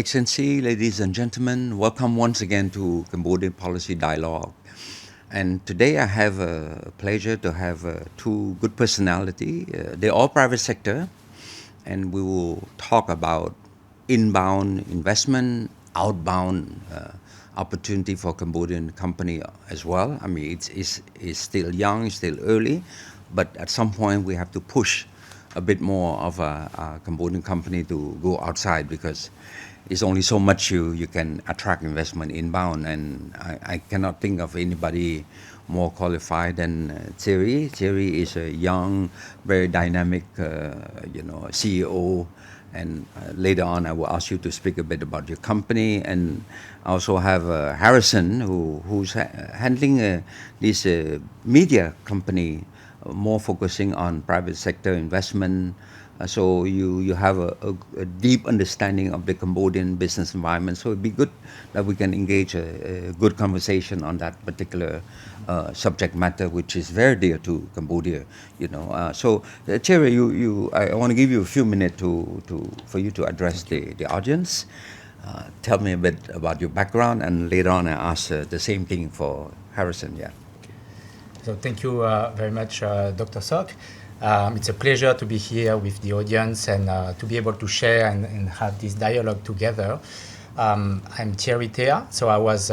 Excellency, ladies and gentlemen, welcome once again to Cambodian Policy Dialogue. And today I have a pleasure to have two good personality. They're all private sector, and we will talk about inbound investment, outbound opportunity for Cambodian company as well. I mean, it's still young, it's still early, but at some point we have to push a bit more of a Cambodian company to go outside, because it's only so much you can attract investment inbound, and I cannot think of anybody more qualified than Thierry. Thierry is a young, very dynamic, CEO, and later on I will ask you to speak a bit about your company. And I also have Harrison, who's handling this media company, more focusing on private sector investment. So you have a deep understanding of the Cambodian business environment. So it'd be good that we can engage a good conversation on that particular subject matter, which is very dear to Cambodia. So Thierry, I want to give you a few minutes for you to address the audience. Tell me a bit about your background, and later on I ask the same thing for Harrison. Yeah. So thank you very much, Dr. Sok. It's a pleasure to be here with the audience and to be able to share and have this dialogue together. I'm Thierry. So I was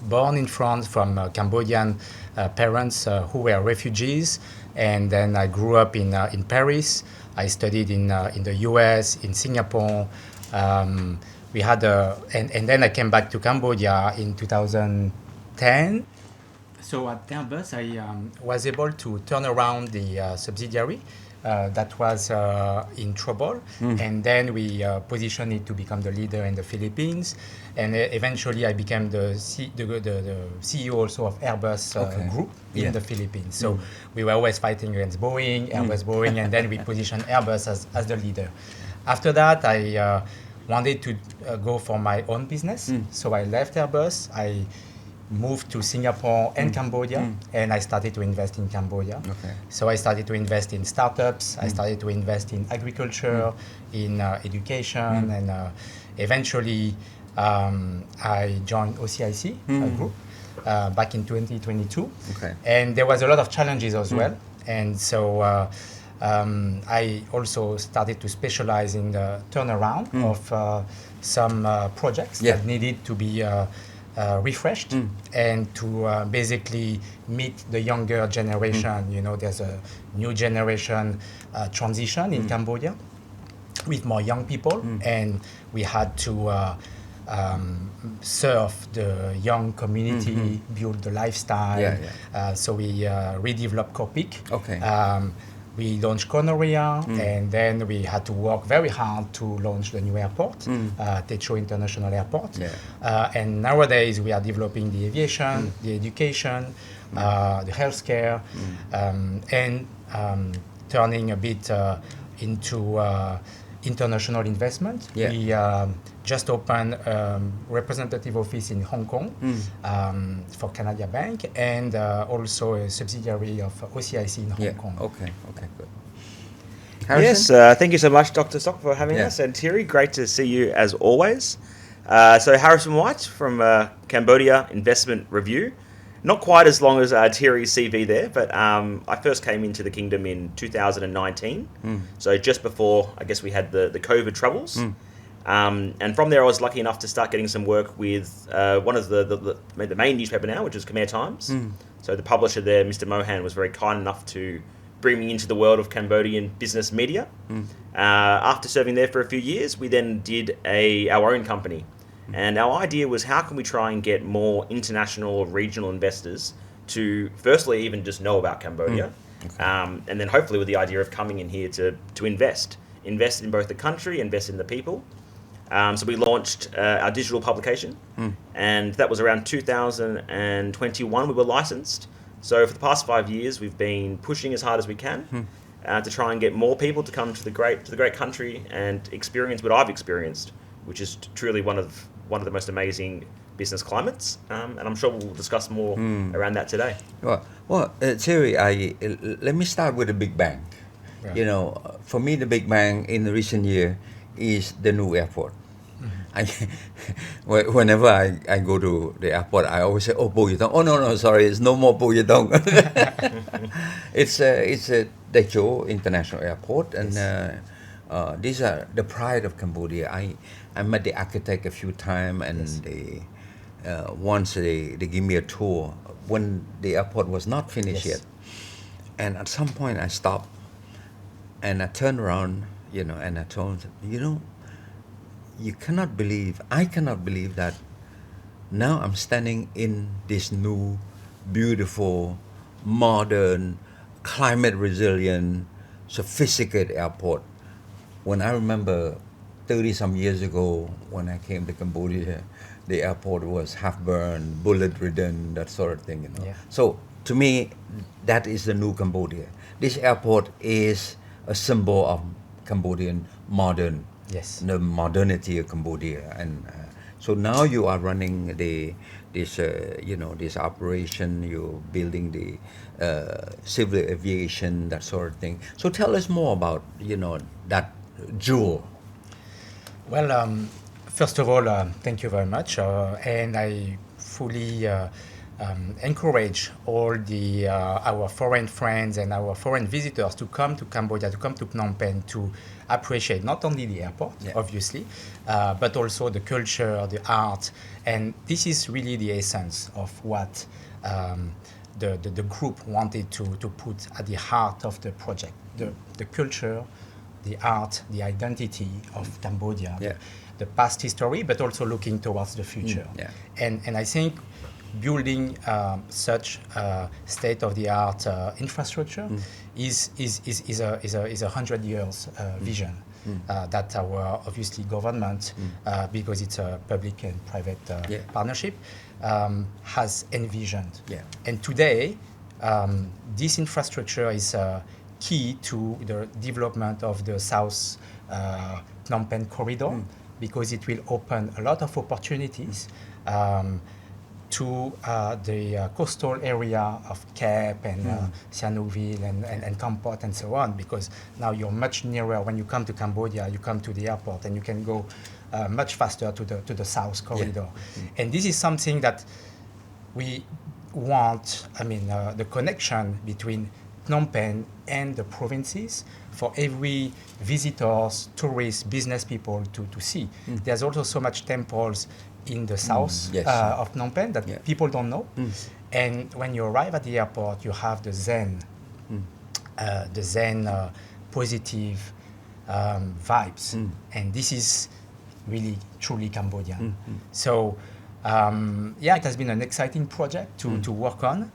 born in France from Cambodian parents who were refugees, and then I grew up in Paris. I studied in the US, in Singapore. We had and then I came back to Cambodia in 2010. So at Airbus, I was able to turn around the subsidiary that was in trouble, and then we positioned it to become the leader in the Philippines, and eventually I became the CEO also of Airbus Group in the Philippines. So we were always fighting against Boeing, Airbus, Boeing, and then we positioned Airbus as the leader. After that, I wanted to go for my own business, so I left Airbus. I moved to Singapore and Cambodia, and I started to invest in Cambodia. Okay. So I started to invest in startups, I started to invest in agriculture, in education, and eventually I joined OCIC group back in 2022. Okay. And there was a lot of challenges as well. And so I also started to specialize in the turnaround of some projects that needed to be refreshed and to basically meet the younger generation. There's a new generation transition in Cambodia with more young people, and we had to serve the young community, build the lifestyle. So we redeveloped Kopik. Okay. We launched Gonorrhea, and then we had to work very hard to launch the new airport, Techo International Airport. And nowadays we are developing the aviation, the education, the healthcare, and turning a bit into international investment. We just opened a representative office in Hong Kong for Canadia Bank, and also a subsidiary of OCIC in Hong Kong. Okay, good. Yes, thank you so much, Dr. Sok, for having us. And Thierry, great to see you as always. So Harrison White from Cambodia Investment Review. Not quite as long as Thierry's CV there, but I first came into the kingdom in 2019. So just before, I guess, we had the COVID troubles. And from there, I was lucky enough to start getting some work with one of the main newspaper now, which is Khmer Times. So the publisher there, Mr. Mohan, was very kind enough to bring me into the world of Cambodian business media. After serving there for a few years, we then did our own company. And our idea was, how can we try and get more international or regional investors to firstly even just know about Cambodia, and then hopefully with the idea of coming in here to invest in both the country, invest in the people. So we launched our digital publication, and that was around 2021 we were licensed. So for the past 5 years, we've been pushing as hard as we can to try and get more people to come to the great country and experience what I've experienced, which is truly one of the most amazing business climates. And I'm sure we'll discuss more around that today. Well, Thierry, let me start with the Big Bang. For me, the Big Bang in the recent year is the new airport. I whenever I go to the airport, I always say, "Oh, Buyutong." Oh no, sorry, it's no more Buyutong. It's a Daejeon International Airport, and these are the pride of Cambodia. I met the architect a few times, and they once they give me a tour when the airport was not finished yet, and at some point I stopped, and I turned around, and I told them, I cannot believe that now I'm standing in this new, beautiful, modern, climate resilient, sophisticated airport. When I remember 30 some years ago when I came to Cambodia, the airport was half burned, bullet ridden, that sort of thing. Yeah. So to me, that is the new Cambodia. This airport is a symbol of Cambodian modern, the modernity of Cambodia, and so now you are running this operation. You're building the civil aviation, that sort of thing. So tell us more about that jewel. Well, first of all, thank you very much, and I fully encourage all our foreign friends and our foreign visitors to come to Cambodia, to come to Phnom Penh, to appreciate not only the airport, obviously, but also the culture, the art, and this is really the essence of what the group wanted to put at the heart of the project: the culture, the art, the identity of Cambodia, the past history, but also looking towards the future. And I think building such state-of-the-art infrastructure is a 100 years vision that our obviously government, because it's a public and private partnership, has envisioned. And today, this infrastructure is key to the development of the South Phnom Penh corridor, because it will open a lot of opportunities to the coastal area of Cape and Sihanoukville and Kampot and so on, because now you're much nearer. When you come to Cambodia, you come to the airport and you can go much faster to the South corridor. And this is something that we want, the connection between Phnom Penh and the provinces for every visitors, tourists, business people to see. There's also so much temples in the south of Phnom Penh that people don't know. And when you arrive at the airport, you have the Zen, positive vibes. And this is really, truly Cambodian. So, it has been an exciting project to work on.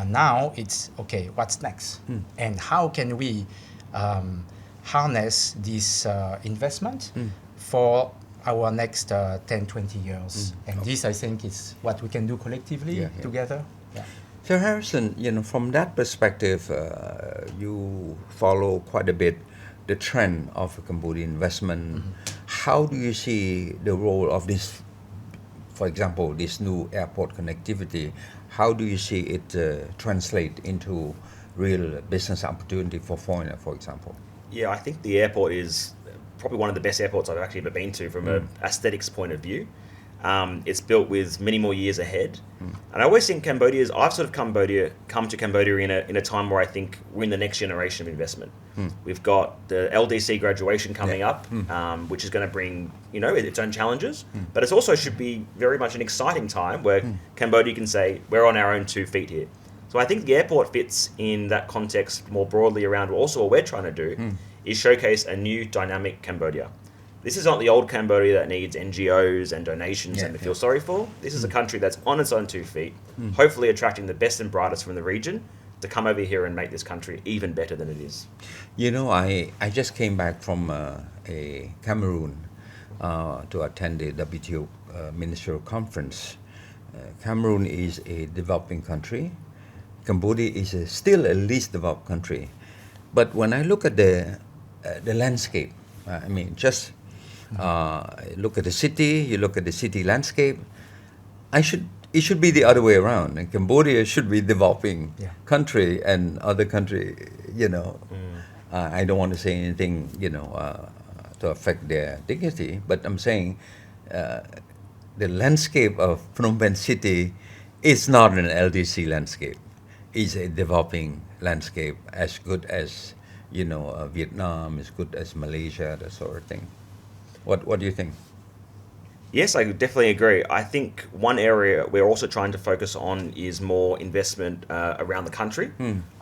Now it's, okay, what's next? And how can we harness this investment for our next 10, 20 years? And this, I think, is what we can do collectively together. So Harrison, from that perspective, you follow quite a bit the trend of Cambodian investment. How do you see the role of this, for example, this new airport connectivity? How do you see it translate into real business opportunity for foreigners, for example? Yeah, I think the airport is probably one of the best airports I've actually ever been to from an aesthetics point of view. It's built with many more years ahead. And I always think I've sort of come to Cambodia in a time where I think we're in the next generation of investment. We've got the LDC graduation coming up, which is going to bring, its own challenges, but it also should be very much an exciting time where Cambodia can say, we're on our own 2 feet here. So I think the airport fits in that context more broadly around also what we're trying to do is showcase a new dynamic Cambodia. This is not the old Cambodia that needs NGOs and donations and to feel sorry for. This is a country that's on its own 2 feet, hopefully attracting the best and brightest from the region to come over here and make this country even better than it is. I just came back from a Cameroon to attend the WTO ministerial conference. Cameroon is a developing country. Cambodia is still a least developed country. But when I look at the landscape, look at the city, you look at the city landscape, it should be the other way around. And Cambodia should be developing country, and other country, I don't want to say anything, to affect their dignity, but I'm saying the landscape of Phnom Penh city is not an LDC landscape. It's a developing landscape as good as, Vietnam, as good as Malaysia, that sort of thing. What do you think? Yes, I definitely agree. I think one area we're also trying to focus on is more investment around the country.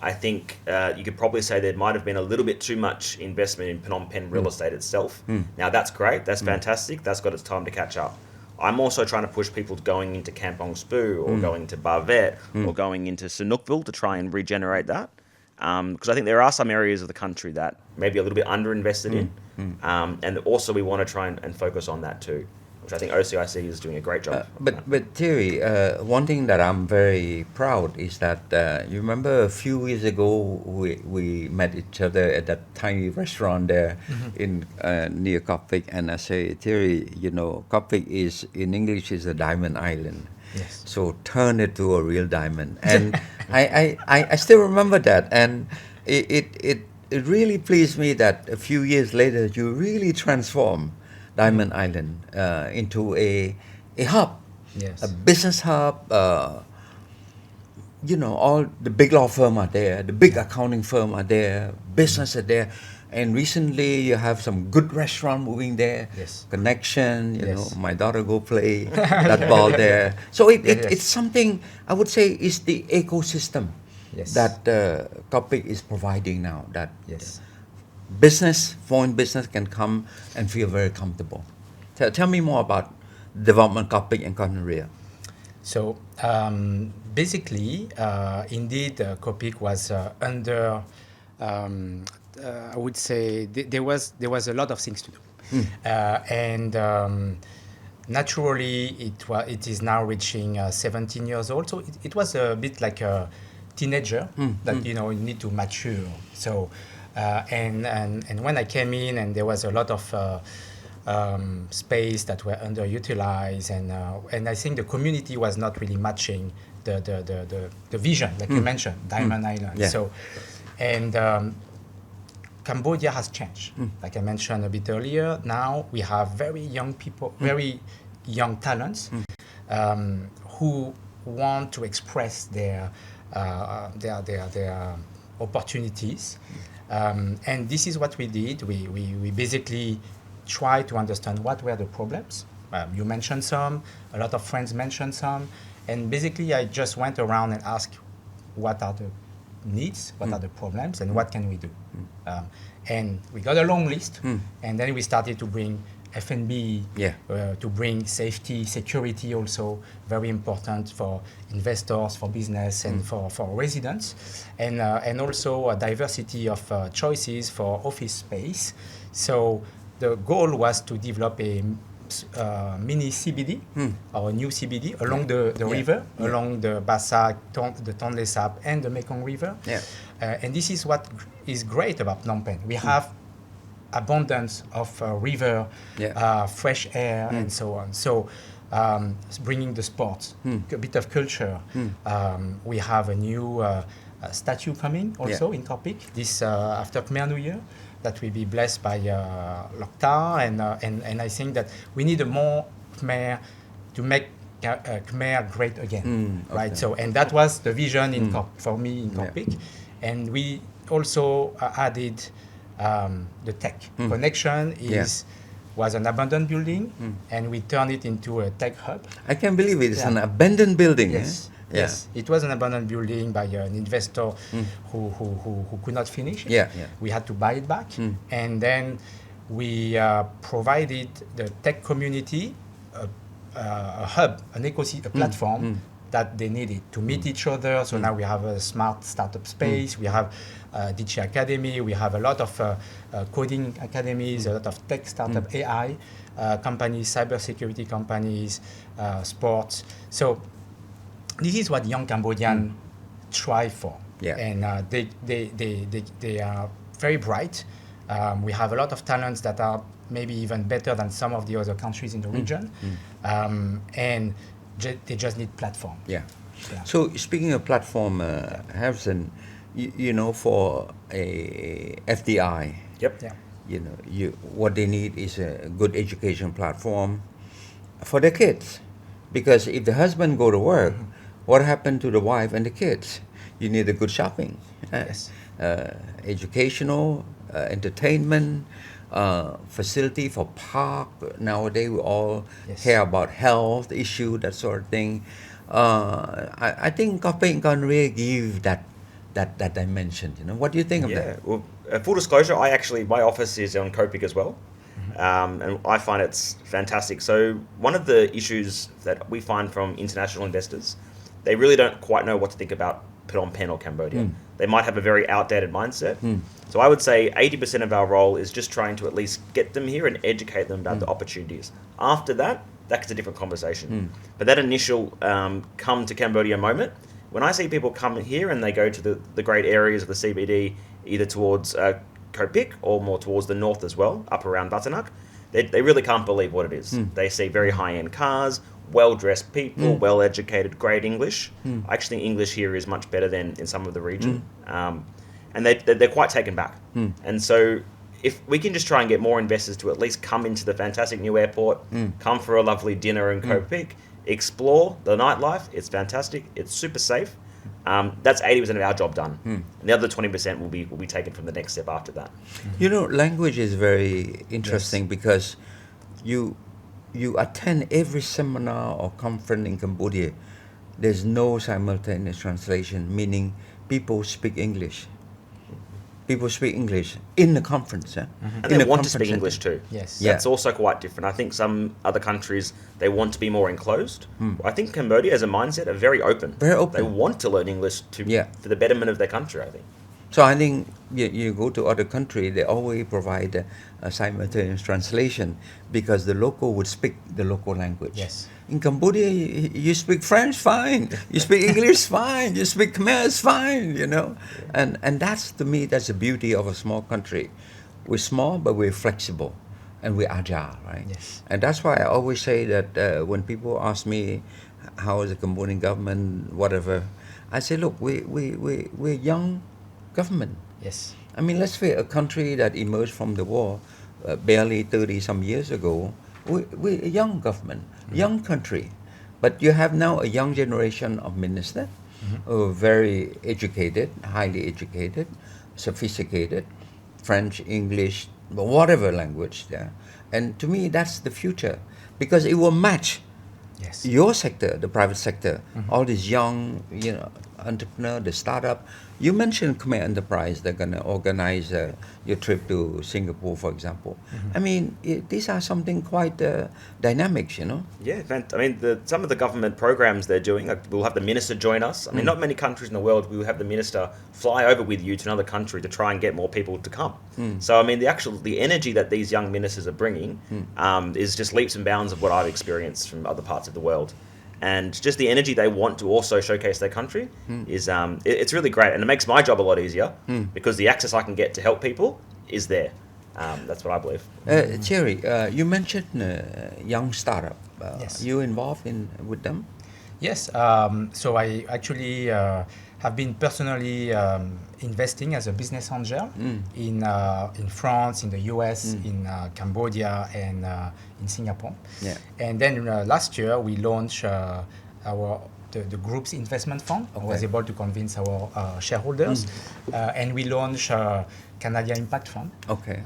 I think you could probably say there might have been a little bit too much investment in Phnom Penh real estate itself. Now, that's great. That's fantastic. That's got its time to catch up. I'm also trying to push people going into Kampong Spoo or going to Bavet or going into Sinukville to try and regenerate that. Because I think there are some areas of the country that maybe a little bit underinvested in. And also we want to try and focus on that too, which I think OCIC is doing a great job. But Thierry, one thing that I'm very proud is that you remember a few years ago we met each other at that tiny restaurant there in near Kopik, and I say, Thierry, Kopik is in English is a diamond island. Yes. So turn it to a real diamond, and I still remember that, and it really pleased me that a few years later you really transformed Diamond Island into a hub, Yes. a business hub. All the big law firm are there, the big accounting firm are there, business are there, and recently you have some good restaurant moving there. Yes. Connection, Yes. my daughter go play that ball there. So it's something I would say is the ecosystem Yes. that Kopik is providing now. That Yes. foreign business can come and feel very comfortable. Tell me more about development Kopik and Canadia. So basically, indeed, Kopik was under. I would say there was a lot of things to do, and naturally it is now reaching 17 years old. So it was a bit like a teenager that you need to mature. So and when I came in, and there was a lot of space that were underutilized, and I think the community was not really matching the vision, like you mentioned, Diamond Island. Yeah. So, and Cambodia has changed. Like I mentioned a bit earlier, now we have very young people, very young talents who want to express their opportunities. And this is what we did. We basically try to understand what were the problems. You mentioned some, a lot of friends mentioned some, and basically I just went around and asked what are the needs, what are the problems, and what can we do. And we got a long list, and then we started to bring F&B, to bring safety, security also, very important for investors, for business, and for residents, and also a diversity of choices for office space. So the goal was to develop a mini CBD or a new CBD along the river, along the Bassa, the Tonle Sap, and the Mekong River. And this is what is great about Phnom Penh. We have abundance of river, fresh air, and so on. So bringing the sports, a bit of culture. We have a new statue coming also in Kopik this after Khmer New Year, that will be blessed by Lokta, and I think that we need a more Khmer to make Khmer great again, right? So, and that was the vision in for me in Kopik, and we also added the tech connection was an abandoned building, and we turned it into a tech hub. I can't believe it. It's an abandoned building. Yes. Yes, it was an abandoned building by an investor who could not finish it. We had to buy it back, and then we provided the tech community a hub, an ecosystem, a platform that they needed to meet each other. So now we have a smart startup space, we have DJ Academy, we have a lot of coding academies, a lot of tech startup AI companies, cybersecurity companies, sports. So this is what young Cambodians strive for, and they are very bright. We have a lot of talents that are maybe even better than some of the other countries in the region, and they just need platform. So speaking of platform, Harrison, for a FDI, what they need is a good education platform, for the kids, because if the husband go to work, what happened to the wife and the kids? You need a good shopping, Yes. educational, entertainment, facility for park. Nowadays we all Yes. care about health issue, that sort of thing. I think Copenhagen can really give that dimension. What do you think of Yeah. that? Well, full disclosure, my office is on Copic as well. And I find it's fantastic. So one of the issues that we find from international investors, they really don't quite know what to think about Phnom Penh or Cambodia. They might have a very outdated mindset. So I would say 80% of our role is just trying to at least get them here and educate them about the opportunities. After that, that's a different conversation. But that initial come to Cambodia moment, when I see people come here and they go to the great areas of the CBD, either towards Kopik or more towards the north as well, up around Batanak, they really can't believe what it is. They see very high-end cars, well-dressed people, well-educated, great English. I actually think English here is much better than in some of the region. And they're quite taken back. And so if we can just try and get more investors to at least come into the fantastic new airport, come for a lovely dinner in Kopik, explore the nightlife, it's fantastic, it's super safe. That's 80% of our job done. And the other 20% will be taken from the next step after that. Language is very interesting because you attend every seminar or conference in Cambodia. There's no simultaneous translation, meaning people speak English. People speak English in the conference. And they want to speak English too. Yes. That's also quite different. I think some other countries, they want to be more enclosed. I think Cambodia as a mindset are very open. Very open. They want to learn English for the betterment of their country, I think. So I think you go to other country, they always provide a simultaneous translation because the local would speak the local language. Yes. In Cambodia, you speak French, fine. You speak English, fine. You speak Khmer, it's fine. And that's, to me, that's the beauty of a small country. We're small, but we're flexible, and we're agile, right? Yes. And that's why I always say that when people ask me how is the Cambodian government, whatever, I say, look, we're young government. Yes. I mean, let's say a country that emerged from the war barely 30 some years ago, we're a young government, young country. But you have now a young generation of ministers who are very educated, highly educated, sophisticated, French, English, whatever language there. And to me, that's the future because it will match your sector, the private sector, all these young, entrepreneur, the startup. You mentioned Khmer Enterprise, they're going to organize your trip to Singapore, for example. I mean, these are something quite dynamic, Yeah, I mean, some of the government programs they're doing, we'll have the minister join us. I mean, not many countries in the world will have the minister fly over with you to another country to try and get more people to come. So, I mean, the energy that these young ministers are bringing is just leaps and bounds of what I've experienced from other parts of the world. And just the energy they want to also showcase their country is it's really great, and it makes my job a lot easier because the access I can get to help people is there. That's what I believe. Thierry, you mentioned young startup. Yes. You involved with them? Yes. So I actually have been personally investing as a business angel in France, in the US, in Cambodia, and in Singapore. Yeah. And then last year we launched the group's investment fund. I was able to convince our shareholders, and we launched Canadia Impact Fund. Okay.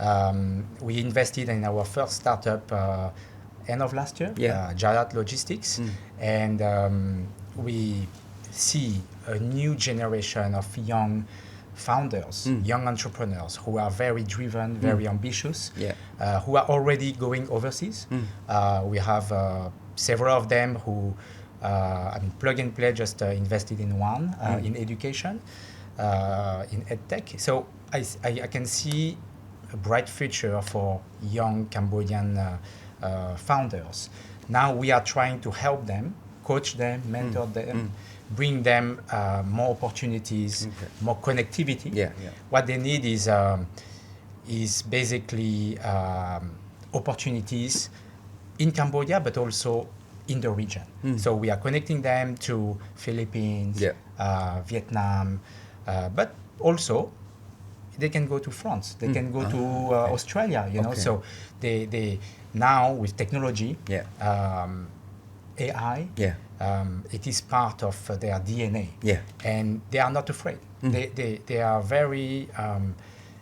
We invested in our first startup end of last year, Jarat Logistics, and we see a new generation of young founders, young entrepreneurs who are very driven, very ambitious, who are already going overseas. We have several of them who, Plug and Play just invested in one, in education, in edtech. So I can see a bright future for young Cambodian founders. Now we are trying to help them, coach them, mentor them, bring them more opportunities, more connectivity. What they need is basically opportunities in Cambodia, but also in the region. So we are connecting them to Philippines, Vietnam, but also they can go to France, they can go to Australia, you know. Okay. So they now with technology, AI, it is part of their DNA, and they are not afraid. They are very.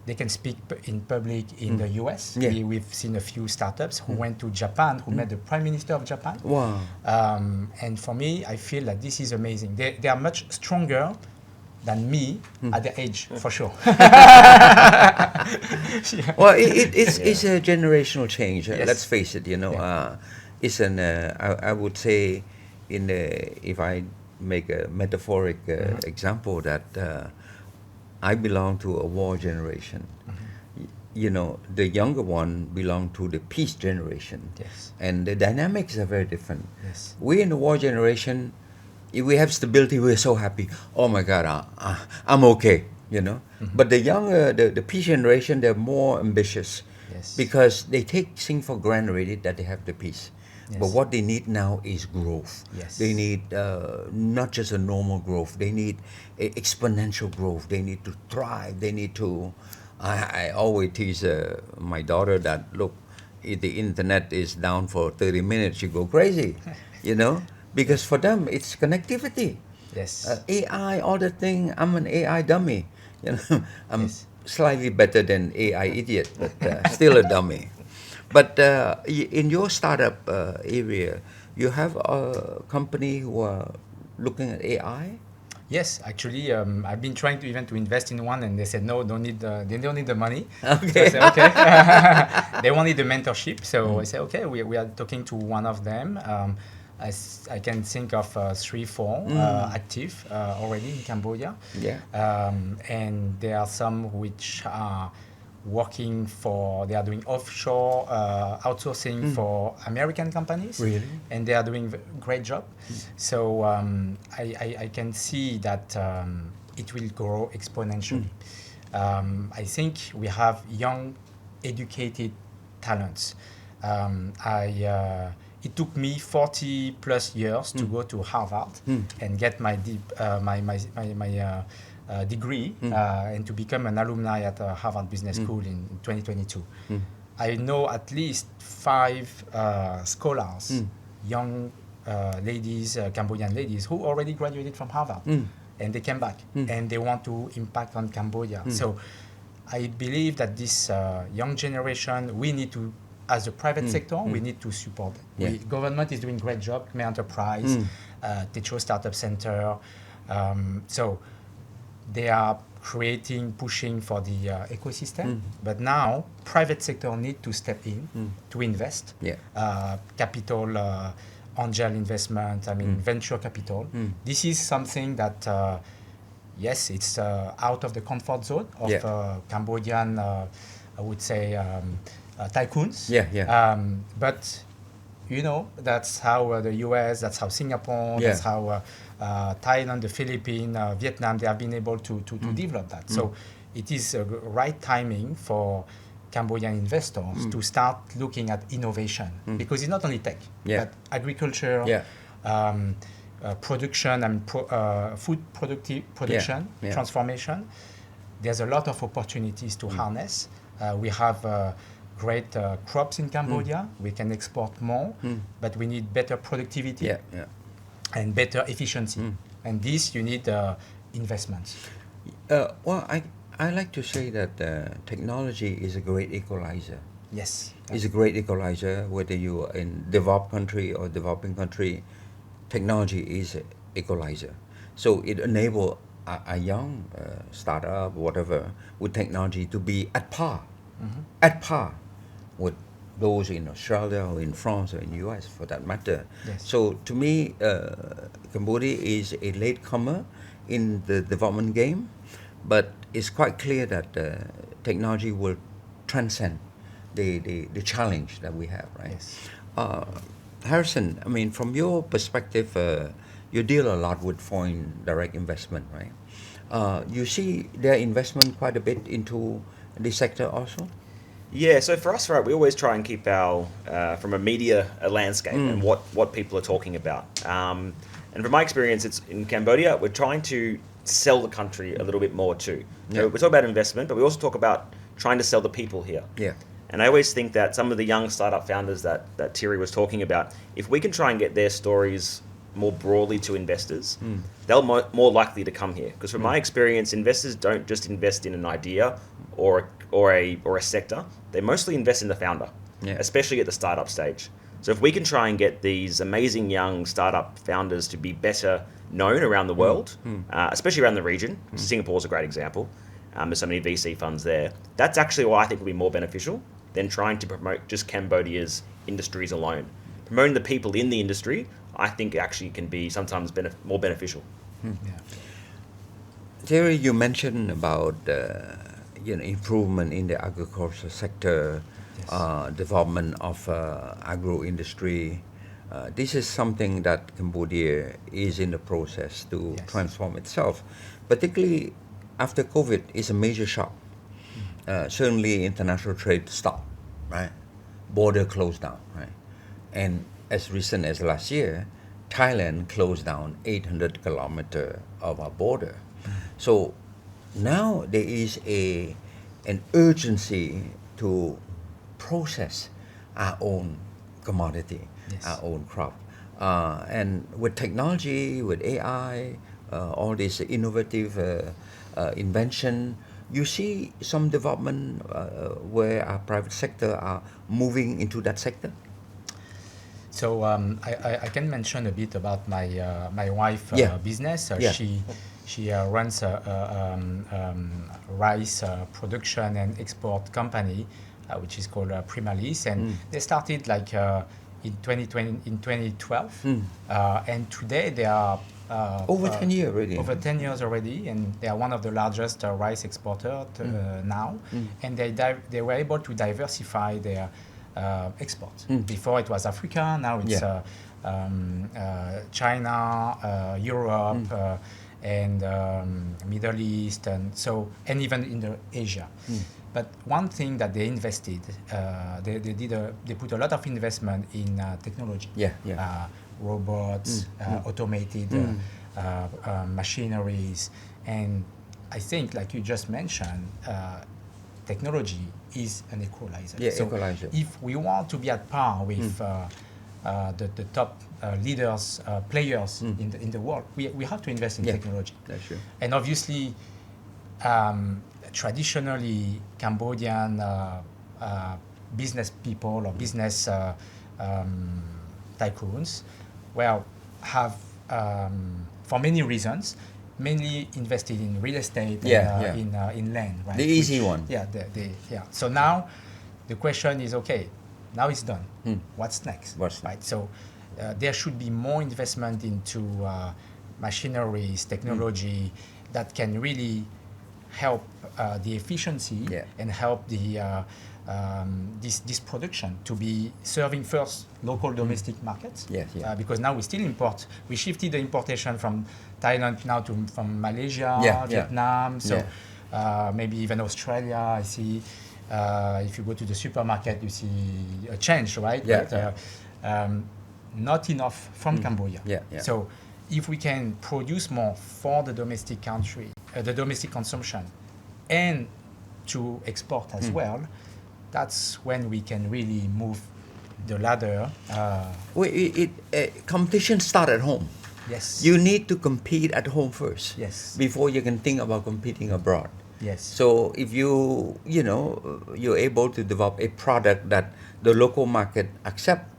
They can speak in public in the US. We've seen a few startups who went to Japan, who met the Prime Minister of Japan. Wow. And for me, I feel that this is amazing. They are much stronger than me at their age, for sure. Well, it's a generational change. Let's face it. You know, it's an. I would say, if I make a metaphoric example, that I belong to a war generation. You know, the younger one belong to the peace generation. Yes. And the dynamics are very different. Yes. We in the war generation, if we have stability, we're so happy. Oh my God, I'm okay, you know. But the younger, the peace generation, they're more ambitious. Yes. Because they take things for granted that they have the peace. Yes. But what they need now is growth. Yes. They need not just a normal growth. They need exponential growth. They need to thrive. They need to. I always tease my daughter that, look, if the internet is down for 30 minutes, you go crazy, you know, because for them it's connectivity. Yes. AI, all the thing. I'm an AI dummy. You know, I'm slightly better than AI idiot, but still a dummy. But in your startup area, you have a company who are looking at AI? Yes, actually, I've been trying to even to invest in one, and they said no, they don't need the money. Okay. So I said, okay. They wanted the mentorship, so I said, okay, we are talking to one of them. I can think of 3-4 active already in Cambodia. Yeah. And there are some which are working they are doing offshore outsourcing for American companies. Really? And they are doing a great job. So I can see that it will grow exponentially. I think we have young, educated talents. It took me 40 plus years to go to Harvard and get my degree and to become an alumni at Harvard Business School in 2022. I know at least 5 scholars, young ladies, Cambodian ladies, who already graduated from Harvard, and they came back and they want to impact on Cambodia. So I believe that this young generation, we need to, as a private sector, we need to support them. Yeah. Government is doing great job, Khmer Enterprise, Techo Startup Center. So they are pushing for the ecosystem. But now, private sector need to step in to invest. Capital, angel investment, venture capital. This is something that, yes, it's out of the comfort zone of Cambodian, I would say, tycoons. But you know, that's how the US, that's how Singapore, that's how Thailand, the Philippines, Vietnam, they have been able to develop that. So it is a right timing for Cambodian investors to start looking at innovation, because it's not only tech, but agriculture, production and food production, transformation. There's a lot of opportunities to harness. We have great crops in Cambodia. We can export more, but we need better productivity and better efficiency. And this, you need investments. Well, I like to say that technology is a great equalizer. Yes. It's a great equalizer, whether you are in developed country or developing country. Technology is an equalizer. So it enables a young startup, whatever, with technology to be at par with those in Australia or in France or in the US, for that matter. Yes. So to me, Cambodia is a latecomer in the development game, but it's quite clear that technology will transcend the challenge that we have, right? Yes. Harrison, I mean, from your perspective, you deal a lot with foreign direct investment, right? You see their investment quite a bit into this sector also? Yeah, so for us, right, we always try and keep our, from a media landscape and what people are talking about. And from my experience, it's in Cambodia, we're trying to sell the country a little bit more too. So we talk about investment, but we also talk about trying to sell the people here. Yeah. And I always think that some of the young startup founders that Thierry was talking about, if we can try and get their stories more broadly to investors, they'll more likely to come here. Because from my experience, investors don't just invest in an idea or a sector. They mostly invest in the founder, especially at the startup stage. So if we can try and get these amazing young startup founders to be better known around the world, especially around the region, Singapore is a great example. There's so many VC funds there. That's actually what I think will be more beneficial than trying to promote just Cambodia's industries alone. Promoting the people in the industry, I think actually can be sometimes more beneficial. Thierry, you mentioned about improvement in the agriculture sector, development of agro industry. This is something that Cambodia is in the process to transform itself, particularly after COVID. Is a major shock. Certainly international trade stopped, right? Border closed down, right? And as recent as last year, Thailand closed down 800 kilometers of our border. So now there is an urgency to process our own commodity, our own crop. And with technology, with AI, all this innovative invention, you see some development where our private sector are moving into that sector? So I can mention a bit about my wife business. She runs a rice production and export company, which is called Primalis, and they started like in 2012, and today they are over 10 years already. Over 10 years already, and they are one of the largest rice exporters now, and they were able to diversify their exports. Before it was Africa, now it's China, Europe, and Middle East, and even in the Asia. But one thing that they invested, they put a lot of investment in technology. Robots, automated machineries, and I think, like you just mentioned, technology is an equalizer. Equalizer. If we want to be at par with the top leaders, players in the world, we have to invest in technology. That's true. And obviously, traditionally, Cambodian business people or business tycoons, have, for many reasons, mainly invested in real estate and in land. Right? The easy one. So now the question is, okay, now it's done. What's next? Right? So there should be more investment into machineries, technology that can really help the efficiency and help the this production to be serving first local domestic markets. Because now we still import. We shifted the importation from Thailand now from Malaysia, Vietnam, so maybe even Australia. I see. If you go to the supermarket, you see a change, right? But not enough from Cambodia. So if we can produce more for the domestic country, the domestic consumption, and to export as well, that's when we can really move the ladder. Competition start at home. Yes. You need to compete at home first. Yes. Before you can think about competing abroad. Yes. So if you're able to develop a product that the local market accept,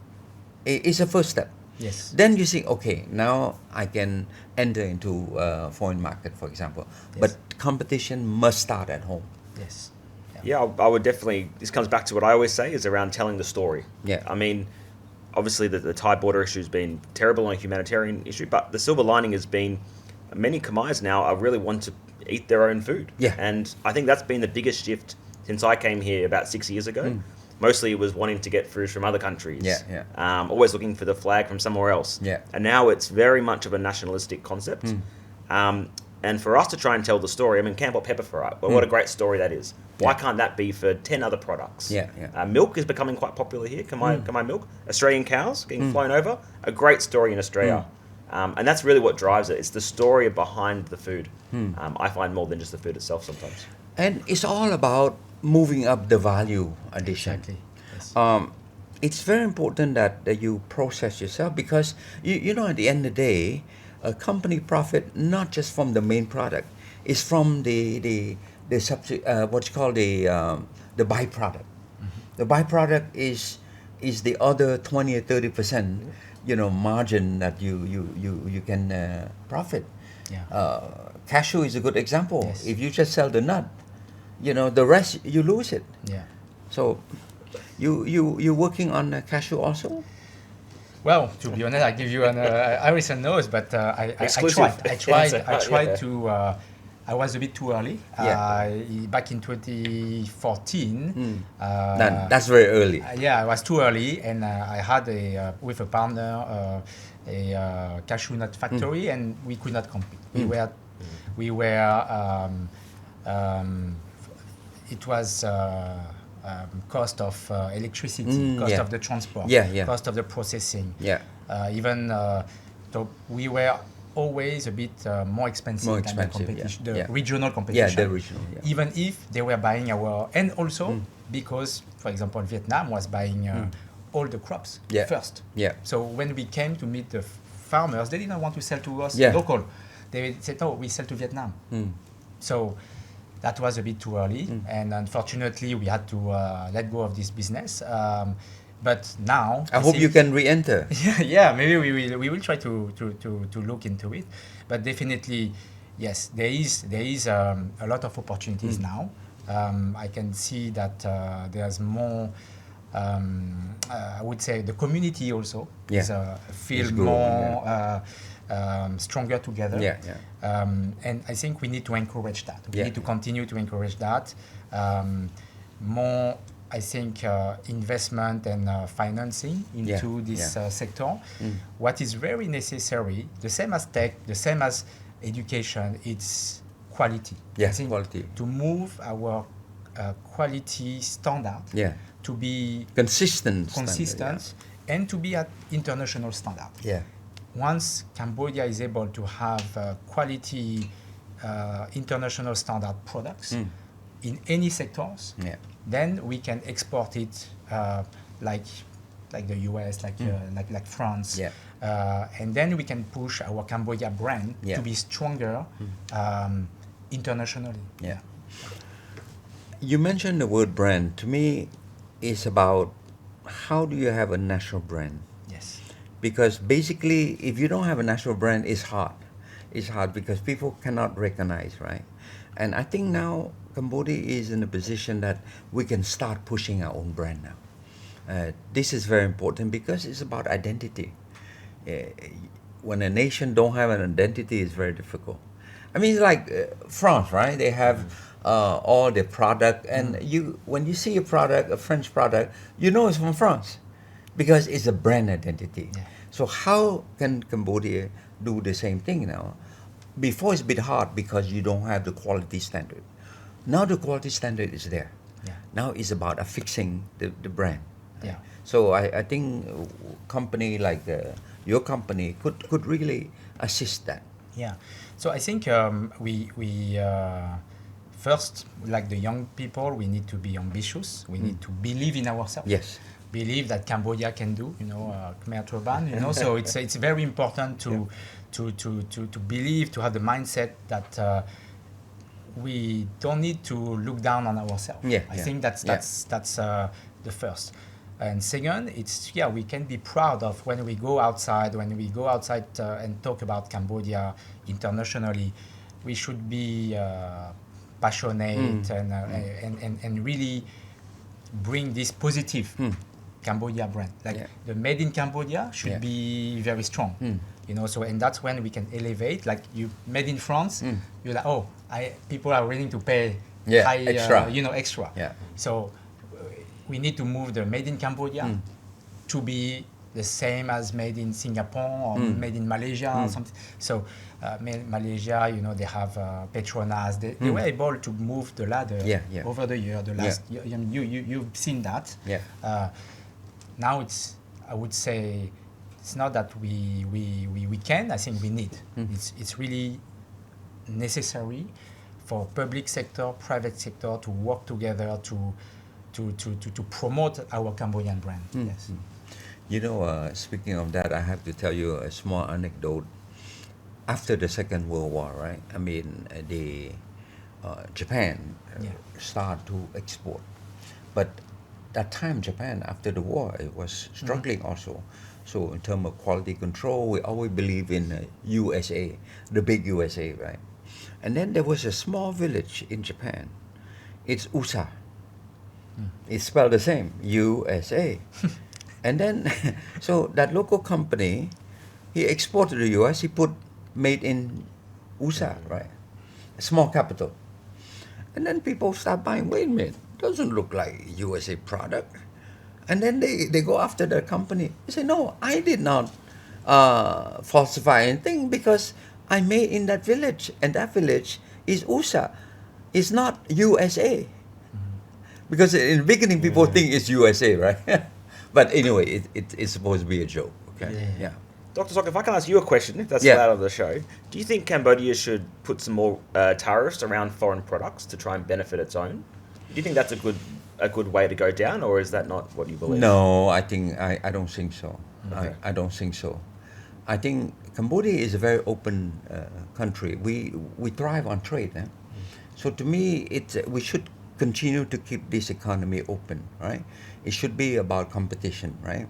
it's a first step. Yes. Then you think, okay, now I can enter into foreign market, for example. But competition must start at home. Yes. Yeah, I would definitely. This comes back to what I always say is around telling the story. I mean, obviously the Thai border issue has been terrible on a humanitarian issue, but the silver lining has been many Khmers now are really want to eat their own food. And I think that's been the biggest shift since I came here about 6 years ago. Mostly it was wanting to get food from other countries. Always looking for the flag from somewhere else. And now it's very much of a nationalistic concept. And for us to try and tell the story, I mean, Campbell Pepper for us, what a great story that is. Why can't that be for 10 other products? Milk is becoming quite popular here. Khmer milk. Australian cows getting flown over. A great story in Australia. And that's really what drives it. It's the story behind the food. I find more than just the food itself sometimes. And it's all about moving up the value addition. Exactly. Yes. It's very important that you process yourself, because you know, at the end of the day, a company profit not just from the main product, it's from the what you call the byproduct. The byproduct is the other 20 or 30%, you know, margin that you can profit. Yeah. Cashew is a good example. Yes. If you just sell the nut, you know, the rest you lose it. Yeah. So you working on cashew also? Well, to be honest, I give you an Harrison knows, but I Exclusive. tried to. I was a bit too early. Back in 2014. That's very early. Yeah, I was too early, and I had with a partner a cashew nut factory, and we could not compete. We were. It was cost of electricity, cost of the transport, cost of the processing. Even so, we were always a bit more expensive than the competition, the regional competition. The regional. Even if they were buying our, and also because, for example, Vietnam was buying all the crops first. So when we came to meet the farmers, they didn't want to sell to us local. They said, "Oh, we sell to Vietnam." So that was a bit too early, and unfortunately, we had to let go of this business. But now, I hope you can re-enter. Maybe we will try to look into it. But definitely, yes, there is a lot of opportunities now. I can see that there's more. I would say the community also feel more stronger together. And I think we need to encourage that. We need to continue to encourage that. More, I think, investment and financing into this sector. What is very necessary, the same as tech, the same as education, it's quality. I think quality. To move our quality standard to be consistent standard, and to be at international standard. Once Cambodia is able to have quality international standard products in any sectors, then we can export it like the US, like France, and then we can push our Cambodia brand to be stronger internationally. You mentioned the word brand. To me, it's about how do you have a national brand? Yes. Because basically, if you don't have a national brand, it's hard. It's hard because people cannot recognize, right? And I think now Cambodia is in a position that we can start pushing our own brand now. This is very important because it's about identity. When a nation don't have an identity, it's very difficult. I mean, it's like France, right? They have all the product, and when you see a product, a French product, you know it's from France because it's a brand identity. So how can Cambodia do the same thing now? Before it's a bit hard because you don't have the quality standard. Now the quality standard is there. Now it's about affixing the brand. So I think company like your company could really assist that. So I think we first, like the young people, we need to be ambitious. We need to believe in ourselves. Believe that Cambodia can do, Khmer Turban, So it's very important to believe, to have the mindset that we don't need to look down on ourselves. I think that's the first. And second, it's we can be proud of when we go outside and talk about Cambodia internationally. We should be passionate and really bring this positive Cambodia brand. The made in Cambodia should be very strong. So and that's when we can elevate. Like you made in France, you're like, people are willing to pay high, extra. So we need to move the made in Cambodia to be the same as made in Singapore or made in Malaysia or something. So Malaysia, they have Petronas. They were able to move the ladder over the year. The last, you've seen that. Now I would say It's not that we can. I think we need. It's really necessary for public sector, private sector to work together to promote our Cambodian brand. Yes. You know, speaking of that, I have to tell you a small anecdote. After the Second World War, right? I mean, Japan started to export, but that time Japan after the war it was struggling also. So in terms of quality control, we always believe in USA, the big USA, right? And then there was a small village in Japan. It's USA. It's spelled the same, USA. And then, so that local company, he exported to the US, he put made in USA, right? A small capital. And then people start buying, wait a minute, doesn't look like USA product. And then they go after the company. They say, no, I did not falsify anything because I made in that village, and that village is USA. It's not USA. Because in the beginning, people think it's USA, right? But anyway, it's supposed to be a joke, okay? Yeah. Dr. Sok, if I can ask you a question, if that's allowed on the show, do you think Cambodia should put some more tariffs around foreign products to try and benefit its own? Do you think that's a good way to go down, or is that not what you believe? No, I don't think so. Okay. I don't think so. I think Cambodia is a very open country. We thrive on trade. So to me, we should continue to keep this economy open, right? It should be about competition, right?